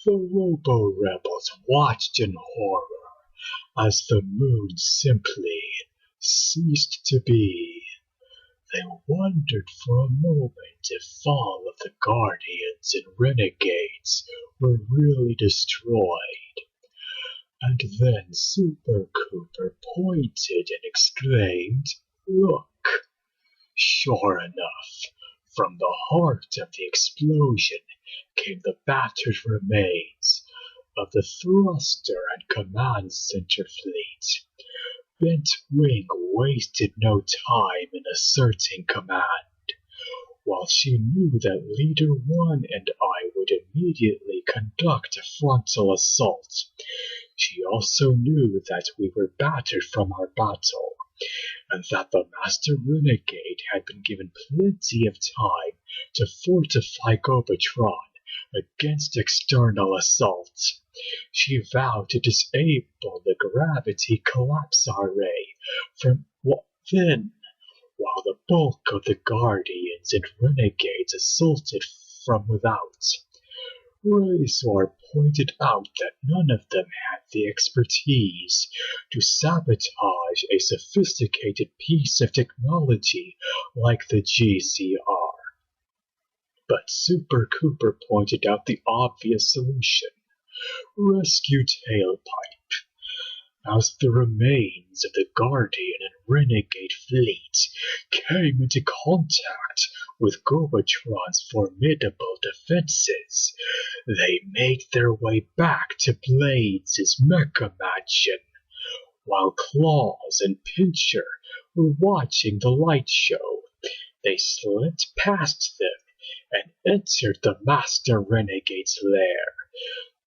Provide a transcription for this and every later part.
The Robo Rebels watched in horror as the moon simply ceased to be. They wondered for a moment if all of the Guardians and Renegades were really destroyed. And then Super Couper pointed and exclaimed, "Look!" Sure enough, from the heart of the explosion came the battered remains of the thruster and command center fleet. Bent Wing wasted no time in asserting command. While she knew that Leader 1 and I would immediately conduct a frontal assault, she also knew that we were battered from our battle, and that the Master Renegade had been given plenty of time to fortify Gobotron against external assault. She vowed to disable the gravity collapse array from within, while the bulk of the Guardians and Renegades assaulted from without. Raizor pointed out that none of them had the expertise to sabotage a sophisticated piece of technology like the GCR. But Super Couper pointed out the obvious solution: rescue Tailpipe. As the remains of the Guardian and Renegade fleet came into contact with Gobotron's formidable defenses, they made their way back to Blades' mecha mansion, while Claws and Pincher were watching the light show. They slipped past them and entered the Master Renegade's lair,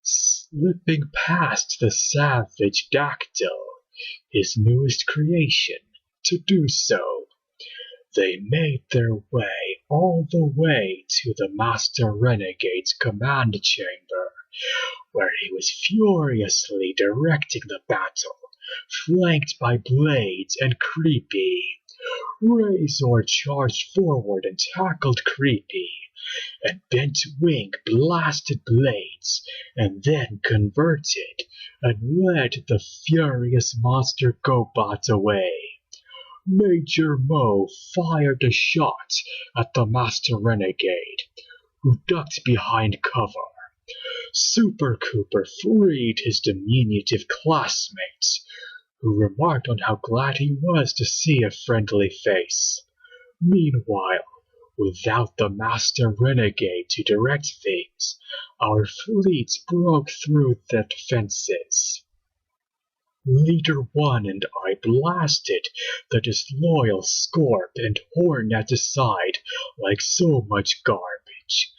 slipping past the savage Dactyl, his newest creation, to do so. They made their way all the way to the Master Renegade's command chamber, where he was furiously directing the battle, flanked by Blades and Creepy. Raizor charged forward and tackled Creepy, and Bent Wing blasted Blades, and then converted and led the furious monster GoBot away. Major Mo fired a shot at the Master Renegade, who ducked behind cover. Super Couper freed his diminutive classmates, who remarked on how glad he was to see a friendly face. Meanwhile, without the Master Renegade to direct things, our fleets broke through the defenses. Leader 1 and I blasted the disloyal Scorp and Hornet aside like so much garbage.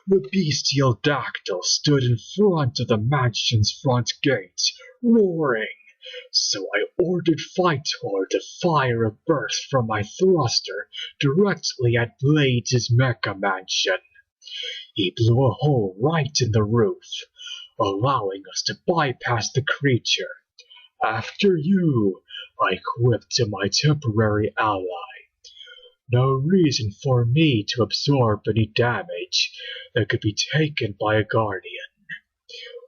The bestial Dactyl stood in front of the mansion's front gate, roaring, so I ordered Phytor to fire a burst from my thruster directly at Blades' mecha mansion. He blew a hole right in the roof, allowing us to bypass the creature. "After you," I quipped to my temporary ally. No reason for me to absorb any damage that could be taken by a Guardian.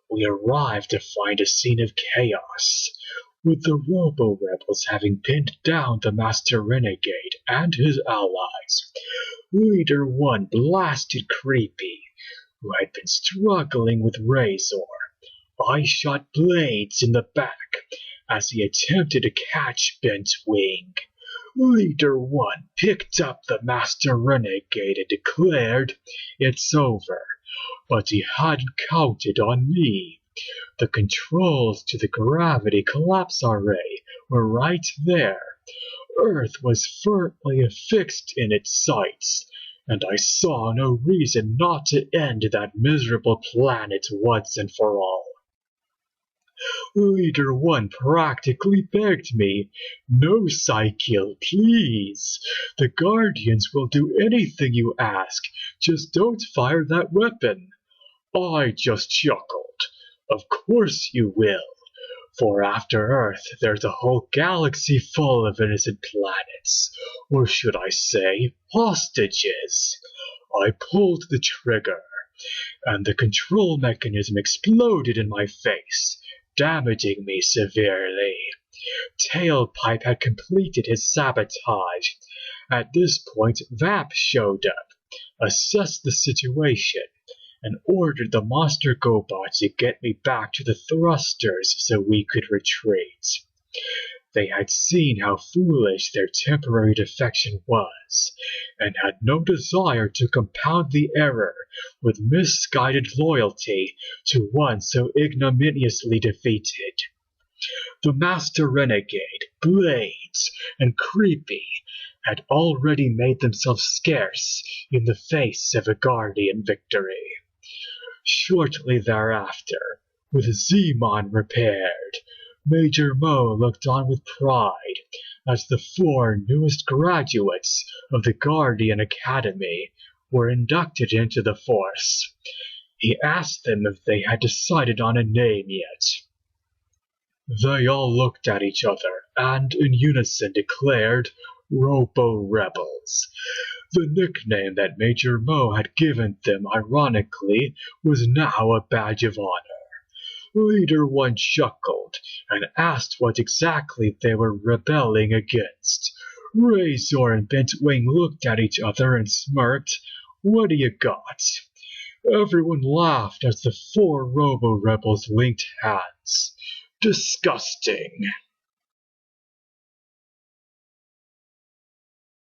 We arrived to find a scene of chaos, with the Robo Rebels having pinned down the Master Renegade and his allies. Leader 1 blasted Creepy, who had been struggling with Raizor. I shot Blades in the back as he attempted to catch Bent Wing. Leader 1 picked up the Master Renegade and declared, "It's over," but he hadn't counted on me. The controls to the gravity collapse array were right there. Earth was firmly affixed in its sights, and I saw no reason not to end that miserable planet once and for all. Leader 1 practically begged me, "No, Psykill, please. The Guardians will do anything you ask. Just don't fire that weapon." I just chuckled. Of course you will, for after Earth there's a whole galaxy full of innocent planets, or should I say, hostages. I pulled the trigger, and the control mechanism exploded in my face, damaging me severely. Tailpipe had completed his sabotage. At this point, Vamp showed up, assessed the situation, and ordered the monster GoBots to get me back to the thrusters so we could retreat. They had seen how foolish their temporary defection was, and had no desire to compound the error with misguided loyalty to one so ignominiously defeated. The Master Renegade, Blades, and Creepy had already made themselves scarce in the face of a Guardian victory. Shortly thereafter, with Zeemon repaired, Major Mo looked on with pride as the 4 newest graduates of the Guardian Academy were inducted into the force. He asked them if they had decided on a name yet. They all looked at each other and in unison declared Robo Rebels. The nickname that Major Mo had given them, ironically, was now a badge of honor. Leader 1 chuckled and asked what exactly they were rebelling against. Razor and Bentwing looked at each other and smirked. What do you got? Everyone laughed as the 4 Robo Rebels linked hands. Disgusting.